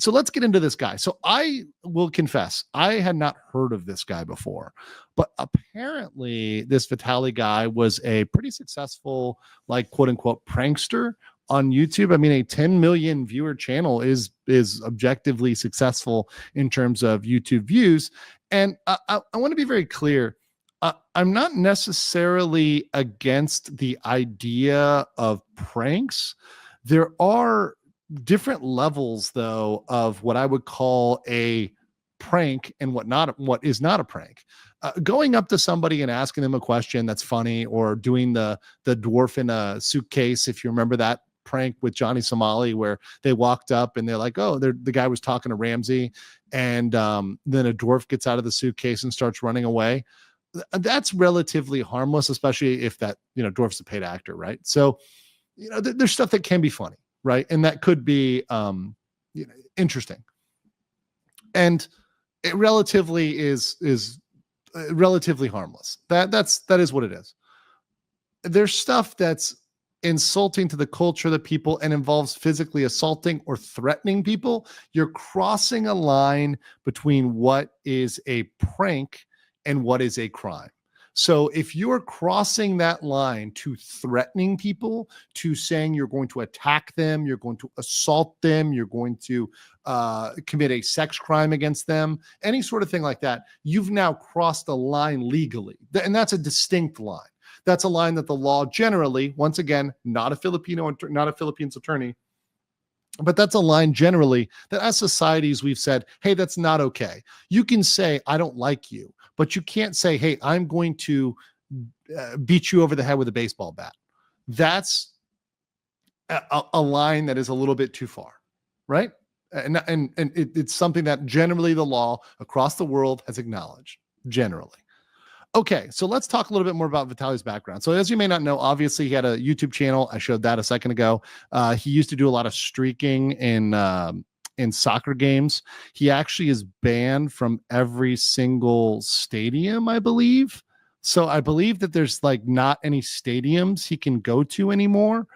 So let's get into this guy. So I will confess, I had not heard of this guy before, but apparently this Vitaly guy was a pretty successful, like, quote unquote prankster on YouTube. I mean, a 10 million viewer channel is objectively successful in terms of YouTube views. And I want to be very clear. I'm not necessarily against the idea of pranks. There are different levels, though, of what I would call a prank and what is not a prank. Going up to somebody and asking them a question that's funny, or doing the dwarf in a suitcase, if you remember that prank with Johnny Somali, where they walked up and they're like, oh, the guy was talking to Ramsey, and then a dwarf gets out of the suitcase and starts running away. That's relatively harmless, especially if that, dwarf's a paid actor, right? So, there's stuff that can be funny, right? And that could be interesting. And it relatively is relatively harmless. That is what it is. There's stuff that's insulting to the culture of the people and involves physically assaulting or threatening people. You're crossing a line between what is a prank and what is a crime. So if you're crossing that line to threatening people, to saying you're going to attack them, you're going to assault them, you're going to commit a sex crime against them, any sort of thing like that, you've now crossed a line legally. And that's a distinct line. That's a line that the law generally, once again, not a Philippines attorney, but that's a line generally that as societies we've said, hey, that's not okay. You can say, I don't like you, but you can't say, hey, I'm going to beat you over the head with a baseball bat. That's a line that is a little bit too far, right? And it's something that generally the law across the world has acknowledged, generally. Okay, so let's talk a little bit more about Vitaly's background. So as you may not know, obviously he had a YouTube channel. I showed that a second ago. He used to do a lot of streaking in soccer games. He actually is banned from every single stadium, I believe. So I believe that there's like not any stadiums he can go to anymore,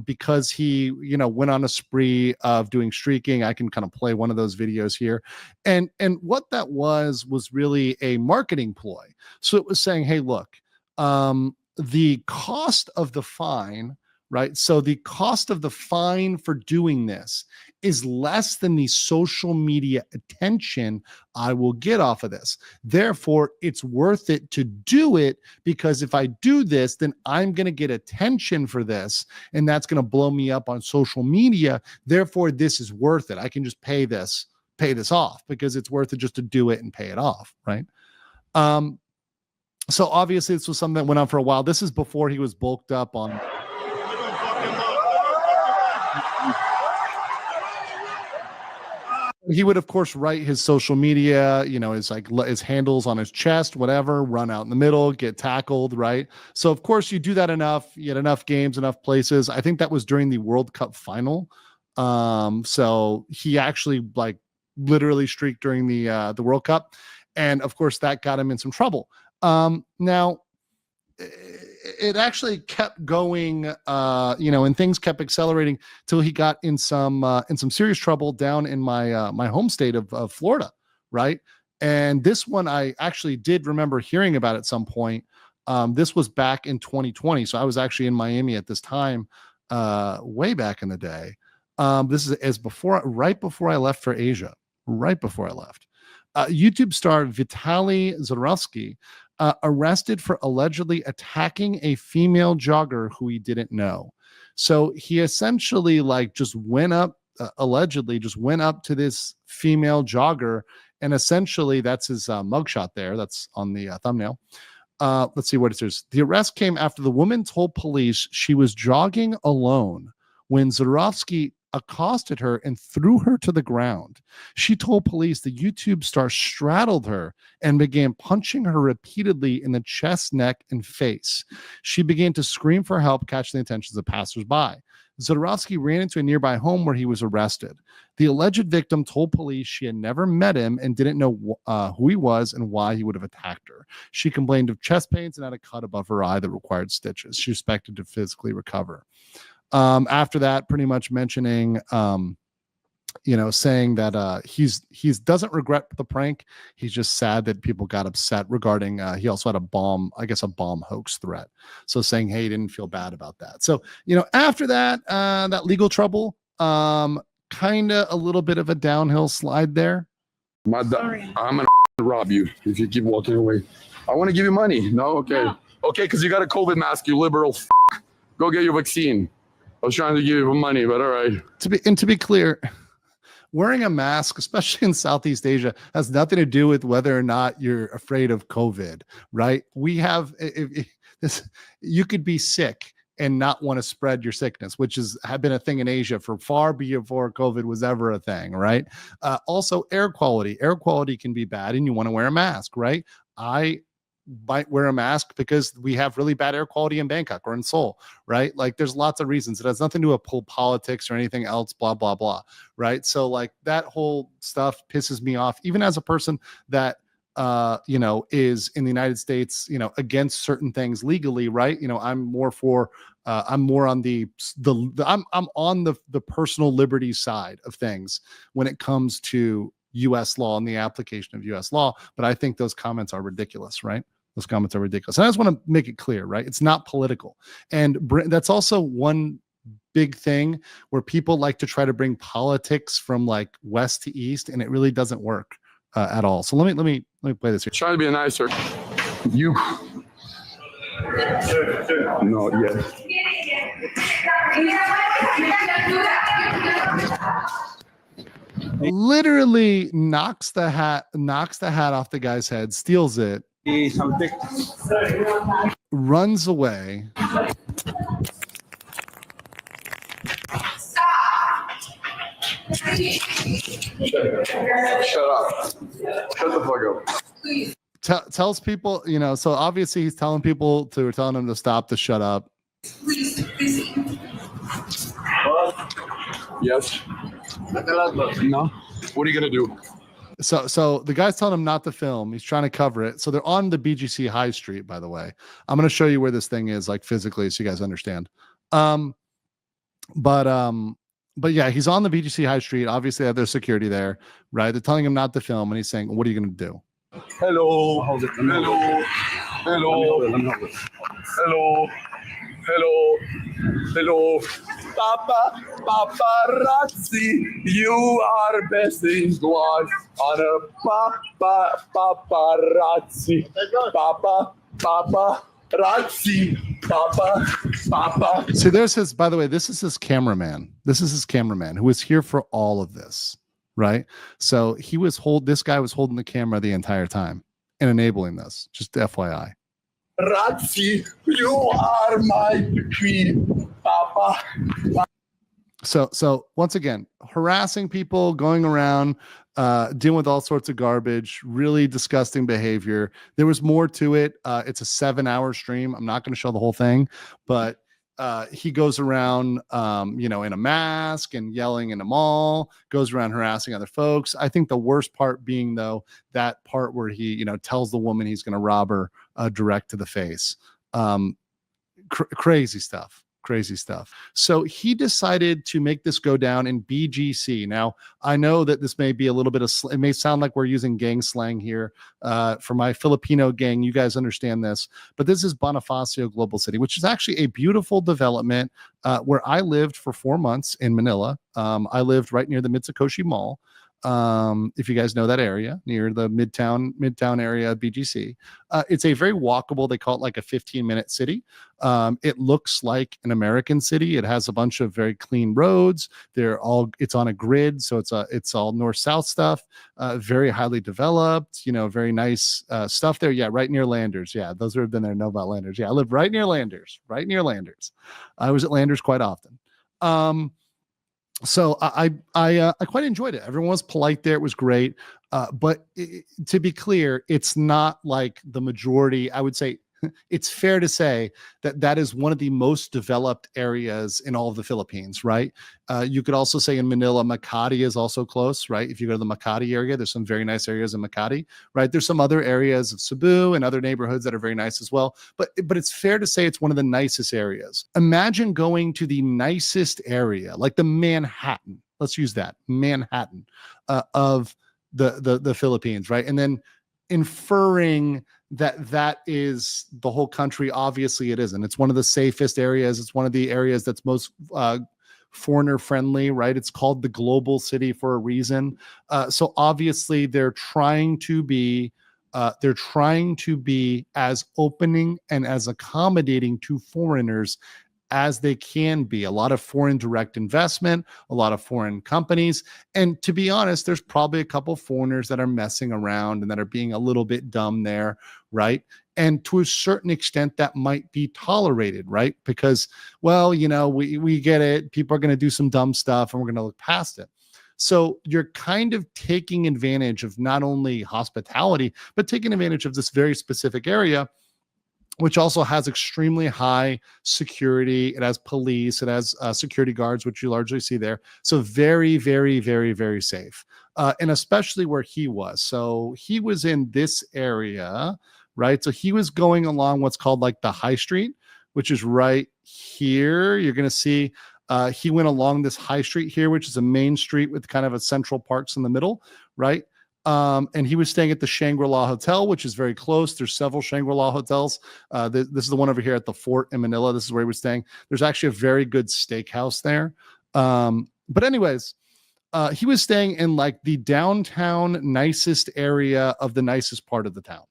because he, went on a spree of doing streaking. I can kind of play one of those videos here. And what that was really a marketing ploy. So it was saying, hey, look, the cost of the fine, right? So the cost of the fine for doing this is less than the social media attention I will get off of this. Therefore, it's worth it to do it, because if I do this, then I'm going to get attention for this, and that's going to blow me up on social media. Therefore, this is worth it. I can just pay this off, because it's worth it just to do it and pay it off, right? So obviously this was something that went on for a while. This is before he was bulked up on. He would, of course, write his social media, his handles on his chest, whatever, run out in the middle, get tackled, right? So, of course, you do that enough, you had enough games, enough places. I think that was during the World Cup final. So he actually, literally streaked during the World Cup. And, of course, that got him in some trouble. Now, it actually kept going, and things kept accelerating till he got in some serious trouble down in my home state of Florida, right? And this one I actually did remember hearing about at some point. This was back in 2020, so I was actually in Miami at this time, way back in the day. This is right before I left for Asia, right before I left. YouTube star Vitaly Zarovsky arrested for allegedly attacking a female jogger who he didn't know. So he essentially allegedly just went up to this female jogger, and essentially that's his mugshot there. That's on the thumbnail. Let's see what it says. The arrest came after the woman told police she was jogging alone when Zarovsky accosted her and threw her to the ground. She told police the YouTube star straddled her and began punching her repeatedly in the chest, neck, and face. She began to scream for help, catching the attention of passersby. Zarovsky ran into a nearby home where he was arrested. The alleged victim told police she had never met him and didn't know who he was and why he would have attacked her. She complained of chest pains and had a cut above her eye that required stitches. She expected to physically recover. After that, pretty much mentioning saying that he's doesn't regret the prank. He's just sad that people got upset regarding. He also had a bomb hoax threat. So saying, hey, he didn't feel bad about that. So after that, that legal trouble, kind of a little bit of a downhill slide there. I'm gonna rob you if you keep walking away. I want to give you money. No, okay, no. Okay, because you got a COVID mask, you liberal. Go get your vaccine. I was trying to give you money, but all right. To be clear, wearing a mask, especially in Southeast Asia, has nothing to do with whether or not you're afraid of COVID, right? We have this. You could be sick and not want to spread your sickness, which have been a thing in Asia for far before COVID was ever a thing, right? Also, air quality. Air quality can be bad, and you want to wear a mask, right? I might wear a mask because we have really bad air quality in Bangkok or in Seoul, right? Like there's lots of reasons. It has nothing to do with politics or anything else, blah, blah, blah, right? So like that whole stuff pisses me off, even as a person that is in the United States, against certain things legally, right? I'm more for I'm more on I'm on the personal liberty side of things when it comes to US law and the application of US law. But I think those comments are ridiculous, right? Those comments are ridiculous. And I just want to make it clear, right? It's not political. And that's also one big thing where people like to try to bring politics from like west to east, and it really doesn't work at all. So let me play this here. Trying to be nicer. You. No, yeah. Literally knocks the hat off the guy's head, steals it, runs away. Shut up. Shut the fuck up. Tells people, so obviously he's telling people telling him to stop, to shut up. Yes. No. What are you gonna do? So the guy's telling him not to film. He's trying to cover it. So they're on the BGC High Street, by the way. I'm going to show you where this thing is, like physically, so you guys understand. But yeah, he's on the BGC High Street. Obviously, they have their security there, right? They're telling him not to film, and he's saying, "What are you going to do?" Hello. Hello. Hello. Hello. Hello. Hello. Paparazzi, you are blessing was on a paparazzi. Paparazzi. See, there's his, by the way, this is his cameraman. This is his cameraman who was here for all of this, right? So this guy was holding the camera the entire time and enabling this, just FYI. Razzi, you are my queen, Papa. So once again, harassing people, going around, dealing with all sorts of garbage, really disgusting behavior. There was more to it. It's a 7-hour stream. I'm not going to show the whole thing, but he goes around, in a mask and yelling in a mall, goes around harassing other folks. I think the worst part being, though, that part where he, tells the woman he's going to rob her direct to the face. Crazy stuff. So he decided to make this go down in BGC. Now, I know that this may be a little bit of, it may sound like we're using gang slang here. For my Filipino gang, you guys understand this, but this is Bonifacio Global City, which is actually a beautiful development where I lived for 4 months in Manila. I lived right near the Mitsukoshi Mall. If you guys know that area near the midtown area of BGC, it's a very walkable, they call it like a 15-minute city. It looks like an American city. It has a bunch of very clean roads. It's on a grid. So it's all north-south stuff, very highly developed, very nice stuff there. Yeah. Right near Landers. Yeah. Those who have been there know about Landers. Yeah. I live right near Landers. I was at Landers quite often. So I quite enjoyed it. Everyone was polite there. It was great. But to be clear, it's not like the majority. I would say it's fair to say that is one of the most developed areas in all of the Philippines, right? You could also say in Manila, Makati is also close, right? If you go to the Makati area, there's some very nice areas in Makati, right? There's some other areas of Cebu and other neighborhoods that are very nice as well. But it's fair to say it's one of the nicest areas. Imagine going to the nicest area, like the Manhattan, let's use that, Manhattan of the Philippines, right? And then inferring that is the whole country. Obviously it isn't. It's one of the safest areas. It's one of the areas that's most foreigner friendly, right? It's called the global city for a reason. So obviously they're trying to be as opening and as accommodating to foreigners as they can be. A lot of foreign direct investment, a lot of foreign companies. And to be honest, there's probably a couple foreigners that are messing around and that are being a little bit dumb there, right? And to a certain extent, that might be tolerated, right? Because, well, we get it. People are going to do some dumb stuff and we're going to look past it. So you're kind of taking advantage of not only hospitality, but taking advantage of this very specific area, which also has extremely high security. It has police, it has security guards, which you largely see there. So very, very, very, very safe. And especially where he was. So he was in this area, right? So he was going along what's called like the High Street, which is right here. You're going to see he went along this high street here, which is a main street with kind of a central parks in the middle, right? And he was staying at the Shangri-La Hotel, which is very close. There's several Shangri-La hotels. This is the one over here at the Fort in Manila. This is where he was staying. There's actually a very good steakhouse there. But anyways, he was staying in like the downtown nicest area of the nicest part of the town.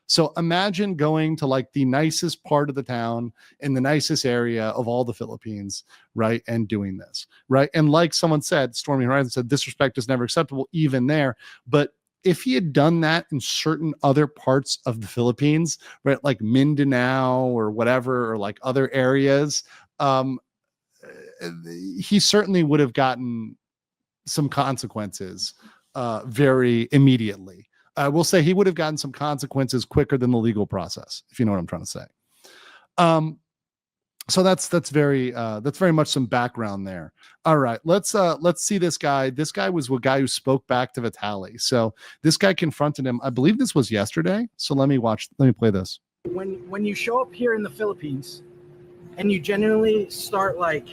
So imagine going to like the nicest part of the town in the nicest area of all the Philippines, right? And doing this, right? And like someone said, Stormy Horizon said, disrespect is never acceptable, even there. But if he had done that in certain other parts of the Philippines, right, like Mindanao or whatever, or like other areas, he certainly would have gotten some consequences very immediately. I will say he would have gotten some consequences quicker than the legal process, if you know what I'm trying to say. So that's very much some background there. All right, let's see this guy. This guy was a guy who spoke back to Vitaly. So this guy confronted him. I believe this was yesterday. So let me play this. When you show up here in the Philippines and you genuinely start like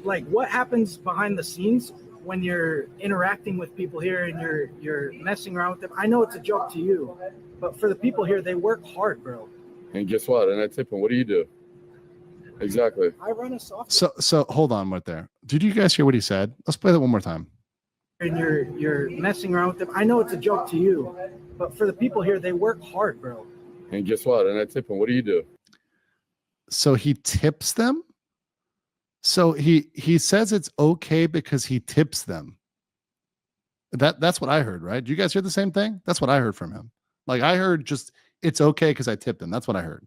what happens behind the scenes when you're interacting with people here and you're messing around with them. I know it's a joke to you, but for the people here, they work hard, bro. And guess what? And I tip them. What do you do? Exactly. I run a software. So hold on right there. Did you guys hear what he said? Let's play that one more time. And you're messing around with them. I know it's a joke to you, but for the people here, they work hard, bro. And guess what? And I tip them. What do you do? So he tips them? So he says it's okay because he tips them. That's what I heard, right? Do you guys hear the same thing? That's what I heard from him. Like I heard just it's okay because I tipped them. That's what I heard.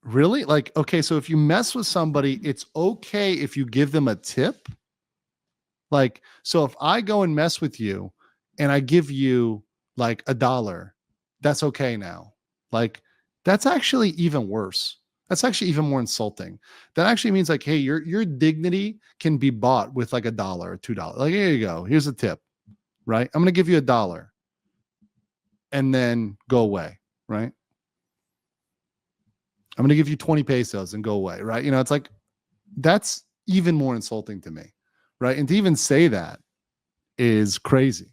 Really? Like, okay, so if you mess with somebody, it's okay if you give them a tip. Like, so if I go and mess with you and I give you like $1, that's okay now. Like, that's actually even worse. That's actually even more insulting. That actually means like, hey, your dignity can be bought with like $1 or $2. Like, here you go. Here's a tip, right? I'm going to give you $1 and then go away, right? I'm going to give you 20 pesos and go away, right? You know, it's like, that's even more insulting to me, right? And to even say that is crazy.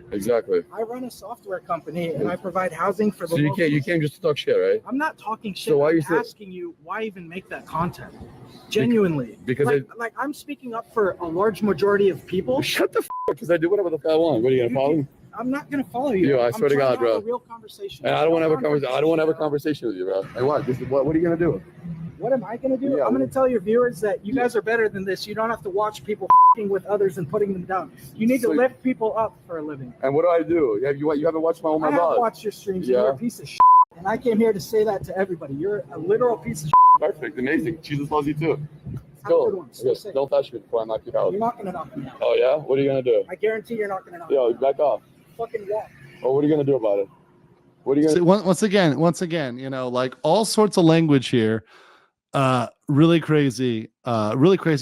Exactly. I run a software company and I provide housing for the So you can't just talk shit, right? I'm not talking shit. So why I'm you asking you why even make that content? Genuinely. Because like I'm speaking up for a large majority of people. Shut the because I do whatever the fuck I want. What are you gonna follow me? I'm not gonna follow you. Yo, I swear to God, bro. Have a real conversation. And I don't want to have a conversation. I don't want to have a conversation with you, bro. Hey, what? What are you gonna do? What am I going to do? Yeah. I'm going to tell your viewers that you guys are better than this. You don't have to watch people with others and putting them down. You need to lift people up for a living. And what do? You haven't watched my I have watched your streams. Yeah. You're a piece of shit. And I came here to say that to everybody. You're a literal piece of shit. Perfect. Amazing. Jesus loves you too. Have a good one. Stay Yes, safe. don't touch me before I knock you out. You're not going to knock me out. Oh, yeah? What are you going to do? I guarantee you're not going to knock me Yo, out. back off. Fucking walk. Oh, what are you going to do about it? What are you going to do? Once again, you know, like all sorts of language here. Really crazy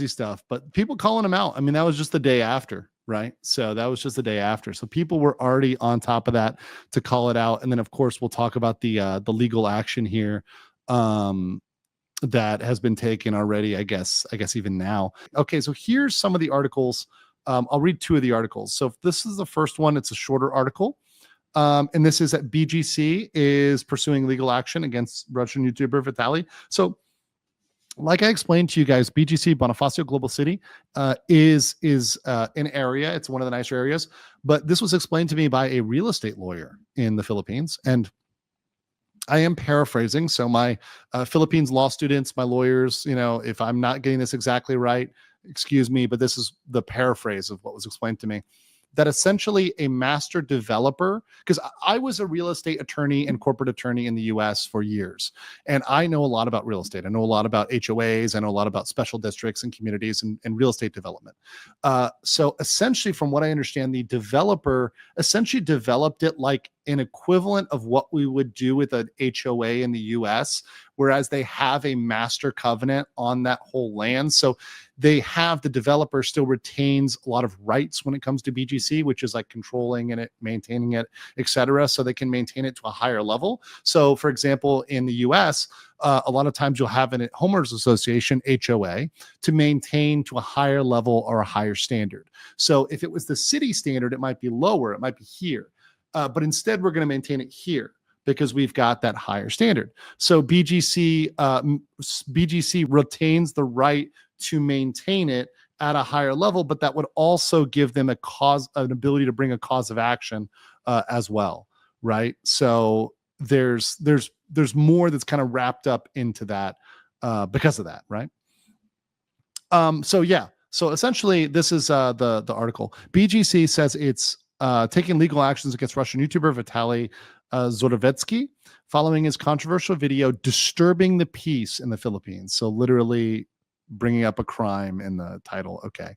stuff, but people calling him out. I mean, that was just the day after, right? So that was just the day after. So people were already on top of that to call it out. And then of course we'll talk about the legal action here that has been taken already, I guess even now. Okay, so here's some of the articles I'll read two of the articles. So if this is the first one, it's a shorter article. And this is that BGC is pursuing legal action against Russian YouTuber Vitaly. So, like I explained to you guys, BGC, Bonifacio Global City, is an area. It's one of the nicer areas. But this was explained to me by a real estate lawyer in the Philippines. And I am paraphrasing. So my Philippines law students, my lawyers, if I'm not getting this exactly right, excuse me, but this is the paraphrase of what was explained to me. That essentially a master developer, because I was a real estate attorney and corporate attorney in the US for years. And I know a lot about real estate. I know a lot about HOAs. I know a lot about special districts and communities and real estate development. So essentially, from what I understand, the developer essentially developed it like an equivalent of what we would do with an HOA in the US, whereas they have a master covenant on that whole land. So the developer still retains a lot of rights when it comes to BGC, which is like controlling it, maintaining it, etc. So they can maintain it to a higher level. So for example, in the US, a lot of times you'll have a homeowners association, HOA, to maintain to a higher level or a higher standard. So if it was the city standard, it might be lower, it might be here. But instead, we're going to maintain it here because we've got that higher standard. So BGC retains the right to maintain it at a higher level, but that would also give them an ability to bring a cause of action as well, right? So there's more that's kind of wrapped up into that because of that, right? So essentially, this is the article. BGC says it's taking legal actions against Russian YouTuber Vitaly Zorovetsky following his controversial video disturbing the peace in the Philippines. So literally bringing up a crime in the title. Okay.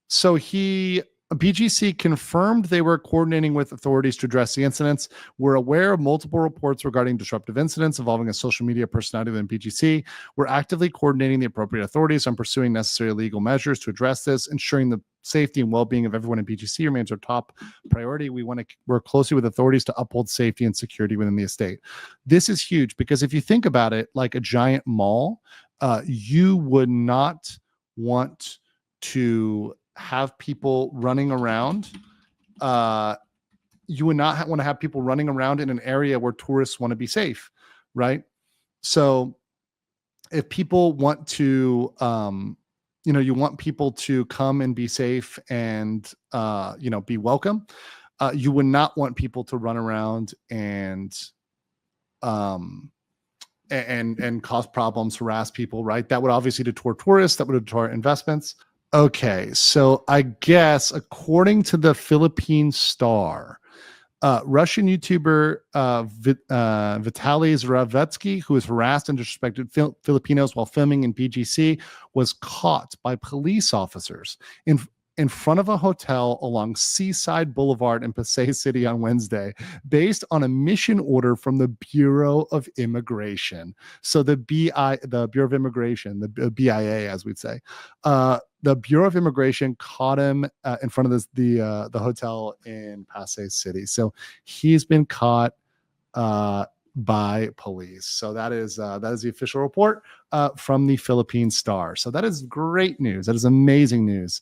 So BGC confirmed they were coordinating with authorities to address the incidents. We're aware of multiple reports regarding disruptive incidents involving a social media personality within BGC. We're actively coordinating the appropriate authorities on pursuing necessary legal measures to address this, ensuring the safety and well-being of everyone in BGC remains our top priority. We want to work closely with authorities to uphold safety and security within the estate. This is huge because if you think about it, like a giant mall, you would not want to have people running around. You would not want to have people running around in an area where tourists want to be safe, right? So if people want to, you want people to come and be safe and, be welcome. You would not want people to run around and cause problems, harass people, right? That would obviously deter tourists, that would deter investments. Okay, so I guess according to the Philippine Star, Russian YouTuber Vitaly Zorovetsky, who has harassed and disrespected Filipinos while filming in BGC, was caught by police officers in front of a hotel along Seaside Boulevard in Pasay City on Wednesday, based on a mission order from the Bureau of Immigration. So the Bureau of Immigration, the BIA, as we'd say, the Bureau of Immigration caught him in front of the hotel in Pasay City. So he's been caught by police. So that is the official report from the Philippine Star. So that is great news. That is amazing news.